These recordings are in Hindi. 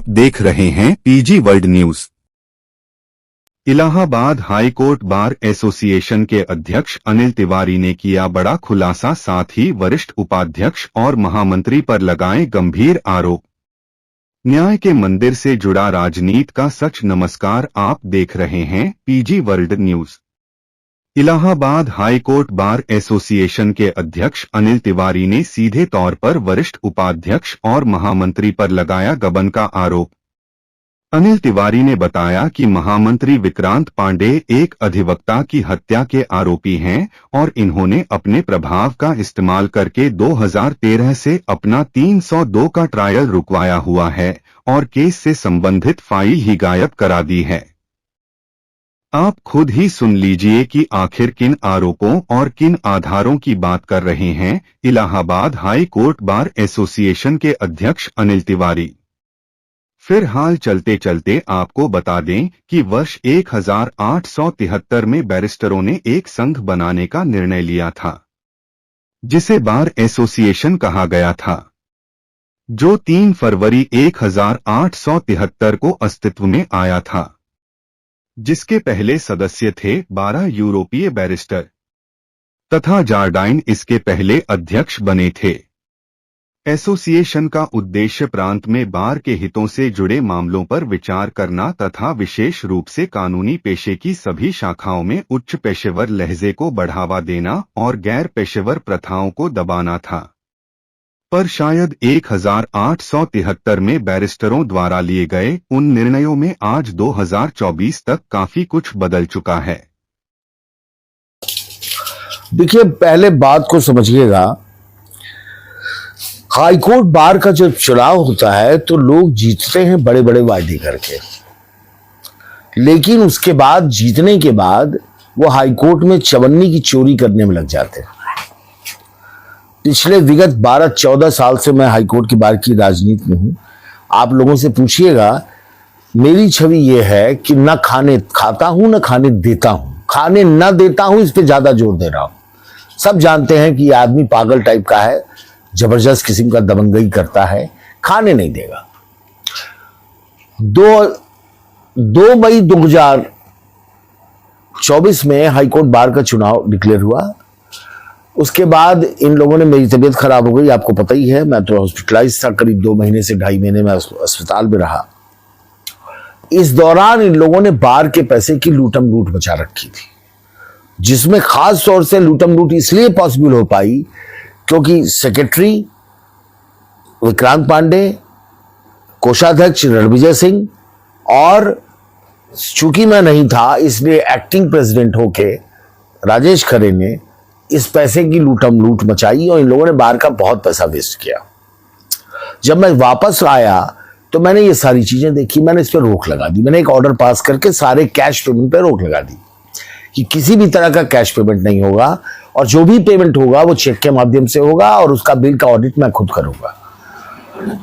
आप देख रहे हैं PG world news. Allahabad high court bar association के अध्यक्ष अनिल तिवारी ने किया बड़ा खुलासा, साथ ही वरिष्ठ उपाध्यक्ष और महामंत्री पर लगाए गंभीर आरोप। न्याय के मंदिर से जुड़ा राजनीति का सच। नमस्कार, आप देख रहे हैं PG world news. Allahabad high court bar association के अध्यक्ष अनिल तिवारी ने सीधे तौर पर वरिष्ठ उपाध्यक्ष और महामंत्री पर लगाया गबन का आरोप। अनिल तिवारी ने बताया कि महामंत्री विक्रांत पांडे एक अधिवक्ता की हत्या के आरोपी हैं और इन्होंने अपने प्रभाव का इस्तेमाल करके 2013 से अपना 302 का ट्रायल रुकवाया हुआ है और केस से संबंधित फाइल ही गायब करा दी है। आप खुद ही सुन लीजिए कि आखिर किन आरोपों और किन आधारों की बात कर रहे हैं Allahabad high court bar association के अध्यक्ष अनिल तिवारी। फिर हाल चलते चलते आपको बता दें कि वर्ष 1873 में बैरिस्टरों ने एक संघ बनाने का निर्णय लिया था, जिसे बार एसोसिएशन कहा गया था, जो 3 फरवरी 1873 को अस्तित्व में आया था, जिसके पहले सदस्य थे 12 यूरोपीय बैरिस्टर तथा जार्डाइन इसके पहले अध्यक्ष बने थे। एसोसिएशन का उद्देश्य प्रांत में बार के हितों से जुड़े मामलों पर विचार करना तथा विशेष रूप से कानूनी पेशे की सभी शाखाओं में उच्च पेशेवर लहजे को बढ़ावा देना और गैर पेशेवर प्रथाओं को दबाना था। पर शायद 1873 में बैरिस्टरों द्वारा लिए गए उन निर्णयों में आज 2024 तक काफी कुछ बदल चुका है। देखिए, पहले बात को समझिएगा। हाईकोर्ट बार का जब चुनाव होता है तो लोग जीतते हैं बड़े बड़े वायदे करके, लेकिन उसके बाद जीतने के बाद वो हाईकोर्ट में चवन्नी की चोरी करने में लग जाते हैं। पिछले विगत 12-14 साल से मैं हाईकोर्ट की बार की राजनीति में हूं। आप लोगों से पूछिएगा, मेरी छवि ये है कि न खाने खाता हूं न खाने देता हूं। खाने न देता हूं, इस पे ज्यादा जोर दे रहा हूं। सब जानते हैं कि ये आदमी पागल टाइप का है, जबरदस्त किस्म का दबंगई करता है, खाने नहीं देगा। 2 मई 2024 में हाईकोर्ट बार का चुनाव डिक्लेयर हुआ। उसके बाद इन लोगों ने, मेरी तबीयत खराब हो गई, आपको पता ही है, मैं तो हॉस्पिटलाइज था, करीब 2 महीने से 2.5 महीने में अस्पताल में रहा। इस दौरान इन लोगों ने बार के पैसे की लूटम लूट मचा रखी थी, जिसमें खास तौर से लूटम लूट इसलिए पॉसिबल हो पाई क्योंकि सेक्रेटरी विक्रांत पांडे, कोषाध्यक्ष रणविजय सिंह, और चूंकि मैं नहीं था इसलिए एक्टिंग प्रेसिडेंट होके राजेश खरे ने इस पैसे की लूटम लूट मचाई और इन लोगों ने बार का बहुत पैसा वेस्ट किया। जब मैं वापस आया तो मैंने ये सारी चीजें देखी, मैंने इस पर रोक लगा दी। मैंने एक ऑर्डर पास करके सारे कैश पेमेंट पर रोक लगा दी कि किसी भी तरह का कैश पेमेंट नहीं होगा और जो भी पेमेंट होगा वो चेक के माध्यम से होगा और उसका बिल का ऑडिट मैं खुद करूंगा।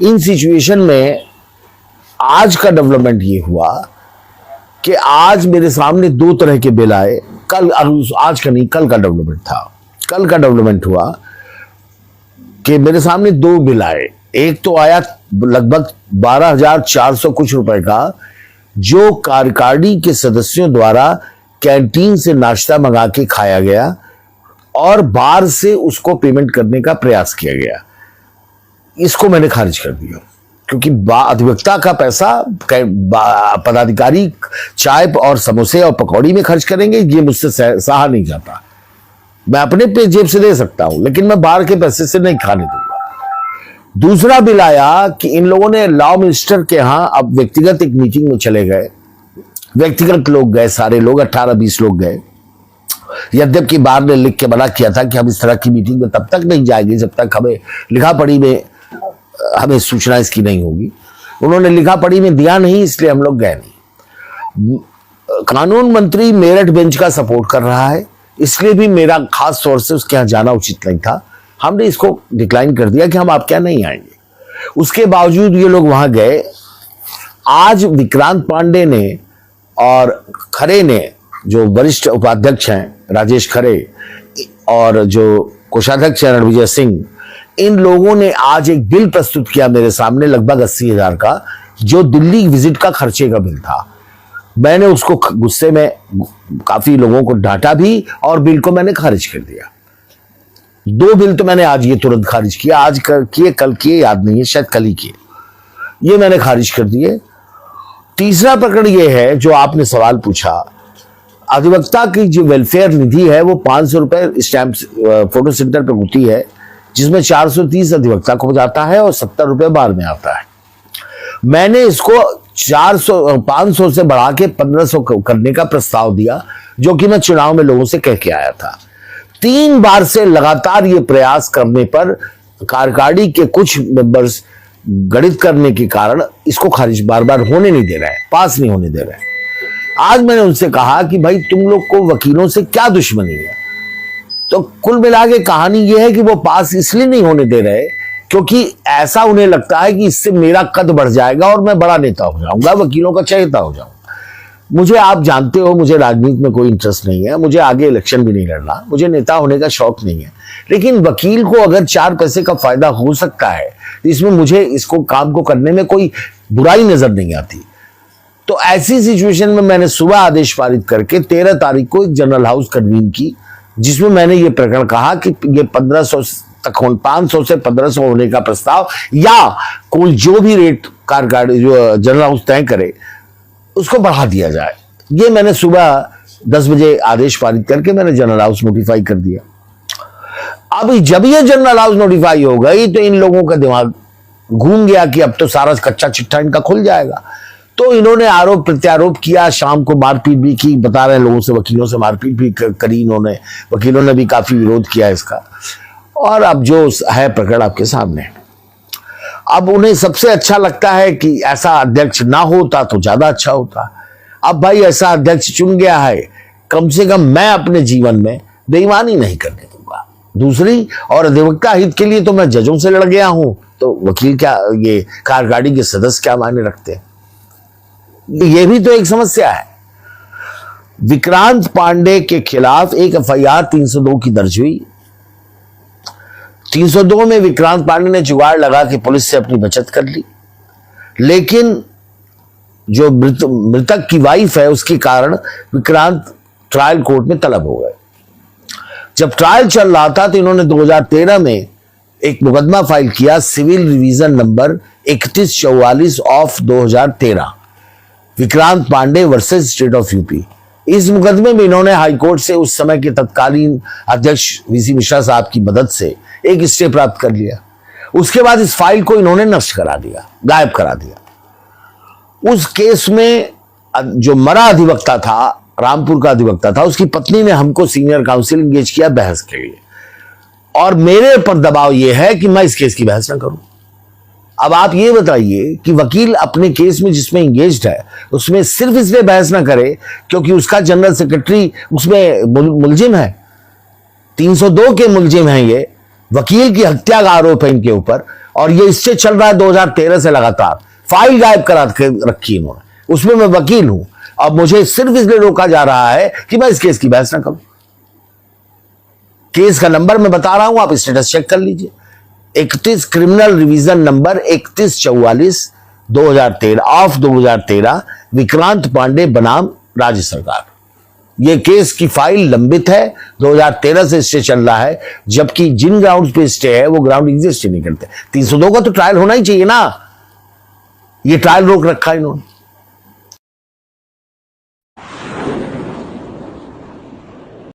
इन सिचुएशन में आज का डेवलपमेंट ये हुआ कि आज मेरे सामने 2 तरह के बिल आए। कल, आज का नहीं, कल का डेवलपमेंट था। कल का डेवलपमेंट हुआ कि मेरे सामने 2 बिल आए। एक तो आया लगभग 12,400 कुछ रुपए का, जो कार्यकारिणी के सदस्यों द्वारा कैंटीन से नाश्ता मंगा के खाया गया और बार से उसको पेमेंट करने का प्रयास किया गया। इसको मैंने खारिज कर दिया क्योंकि अधिवक्ता का पैसा पदाधिकारी चाय और समोसे और पकौड़ी में खर्च करेंगे, ये मुझसे सहा नहीं जाता। मैं अपने पे जेब से दे सकता हूं, लेकिन मैं बाहर के पैसे से नहीं खाने दूंगा। दूसरा बिल आया कि इन लोगों ने लॉ मिनिस्टर के यहां अब व्यक्तिगत एक मीटिंग में चले गए। व्यक्तिगत लोग गए, सारे लोग 18-20 लोग गए। यद्यपि बार ने लिख के मना किया था कि हम इस तरह की मीटिंग में तब तक नहीं जाएंगे जब तक हमें लिखा पढ़ी में हमें सूचना इसकी नहीं होगी। उन्होंने लिखा पढ़ी में दिया नहीं, इसलिए हम लोग गए नहीं। कानून मंत्री मेरठ बेंच का सपोर्ट कर रहा है, इसलिए भी मेरा खास तौर से उसके यहाँ जाना उचित नहीं था। हमने इसको डिक्लाइन कर दिया कि हम आपके यहाँ नहीं आएंगे। उसके बावजूद ये लोग वहां गए। आज विक्रांत पांडे ने और खरे ने, जो वरिष्ठ उपाध्यक्ष हैं राजेश खरे और जो कोषाध्यक्ष हैं रणविजय सिंह, इन लोगों ने आज एक बिल प्रस्तुत किया मेरे सामने लगभग 80,000 का। जो दिल्ली विजिट का खर्चे का बिल था, मैंने उसको गुस्से में काफी लोगों को डांटा भी और बिल को मैंने खारिज कर दिया। 2 बिल तो मैंने आज ये तुरंत खारिज किया, आज किए कल किए याद नहीं है, शायद कल ही किए, ये मैंने खारिज कर दिए। तीसरा प्रकरण ये है जो आपने सवाल पूछा, अधिवक्ता की जो वेलफेयर निधि है वो 500 रुपए स्टैंप फोटो सेंटर पर होती है, जिसमें 430 अधिवक्ता को जाता है और 70 रुपए बार में आता है। मैंने इसको 500 से बढ़ा के 1500 करने का प्रस्ताव दिया, जो कि मैं चुनाव में लोगों से कह के आया था। 3 बार से लगातार ये प्रयास करने पर कार्यकारिणी के कुछ मेंबर्स गणित करने के कारण इसको खारिज बार बार होने नहीं दे रहा है, पास नहीं होने दे रहा है। आज मैंने उनसे कहा कि भाई तुम लोग को वकीलों से क्या दुश्मनी है? तो कुल मिला के कहानी यह है कि वो पास इसलिए नहीं होने दे रहे क्योंकि ऐसा उन्हें लगता है कि इससे मेरा कद बढ़ जाएगा और मैं बड़ा नेता हो जाऊंगा, वकीलों का चहेता हो जाऊंगा। मुझे, आप जानते हो, मुझे राजनीति में कोई इंटरेस्ट नहीं है, मुझे आगे इलेक्शन भी नहीं लड़ना, मुझे नेता होने का शौक नहीं है। लेकिन वकील को अगर 4 पैसे का फायदा हो सकता है, इसमें मुझे इसको काम को करने में कोई बुराई नजर नहीं आती। तो ऐसी सिचुएशन में मैंने सुबह आदेश पारित करके 13 तारीख को एक जनरल हाउस कन्वीन की, जिसमें मैंने ये प्रकरण कहा कि ये 1500 तक 500 से 1500 होने का प्रस्ताव, या कोई जो भी रेट कार्यकारिणी जो जनरल हाउस तय करे उसको बढ़ा दिया जाए। ये मैंने सुबह 10 बजे आदेश पारित करके मैंने जनरल हाउस नोटिफाई कर दिया। अब जब ये जनरल हाउस नोटिफाई हो गई तो इन लोगों का दिमाग घूम गया कि अब तो सारा कच्चा चिट्ठा इनका खुल जाएगा। तो इन्होंने आरोप प्रत्यारोप किया, शाम को मारपीट भी की, बता रहे लोगों से, वकीलों से मारपीट भी करी इन्होंने, वकीलों ने भी काफी विरोध किया इसका। और अब जो है प्रकरण आपके सामने। अब उन्हें सबसे अच्छा लगता है कि ऐसा अध्यक्ष ना होता तो ज्यादा अच्छा होता। अब भाई ऐसा अध्यक्ष चुन गया है, कम से कम मैं अपने जीवन में बेईमानी नहीं करने दूंगा। दूसरी, और अधिवक्ता हित के लिए तो मैं जजों से लड़ गया हूं, तो वकील क्या, ये कार्यकारिणी के सदस्य क्या मायने रखते हैं? ये भी तो एक समस्या है। विक्रांत पांडे के खिलाफ एक एफआईआर 302 की दर्ज हुई। 302 में विक्रांत पांडे ने जुगाड़ लगा कि पुलिस से अपनी बचत कर ली, लेकिन जो मृतक की वाइफ है उसके कारण विक्रांत ट्रायल कोर्ट में तलब हो गए। जब ट्रायल चल रहा था तो इन्होंने 2013 में एक मुकदमा फाइल किया, civil revision number 3144 of 2013, Vikrant Pandey versus state of UP. इस मुकदमे में इन्होंने हाईकोर्ट से उस समय के तत्कालीन अध्यक्ष वीसी मिश्रा साहब की मदद से एक स्टे प्राप्त कर लिया। उसके बाद इस फाइल को इन्होंने नष्ट करा दिया, गायब करा दिया। उस केस में जो मरा अधिवक्ता था, रामपुर का अधिवक्ता था, उसकी पत्नी ने हमको सीनियर काउंसिल एंगेज किया बहस के लिए, और मेरे पर दबाव यह है कि मैं इस केस की बहस ना करूं। अब आप ये बताइए कि वकील अपने केस में जिसमें एंगेज्ड है उसमें सिर्फ इसलिए बहस ना करे क्योंकि उसका जनरल सेक्रेटरी उसमें मुलजिम है, 302 के मुलजिम हैं, ये वकील की हत्या का आरोप है इनके ऊपर, और ये इससे चल रहा है 2013 से लगातार। फाइल गायब करा के रखी इन्होंने, उसमें मैं वकील हूं। अब मुझे सिर्फ इसलिए रोका जा रहा है कि मैं इस केस की बहस ना करूं। केस का नंबर मैं बता रहा हूं, आप स्टेटस चेक कर लीजिए। 31 criminal revision number 3144 2013 of 2013, Vikrant Pandey बनाम राज्य सरकार। यह केस की फाइल लंबित है, 2013 से स्टे चल रहा है, जबकि जिन ग्राउंड पे स्टे है वो ग्राउंड एग्जिस्ट ही नहीं करते। 302 का तो ट्रायल होना ही चाहिए ना, ये ट्रायल रोक रखा है इन्होंने।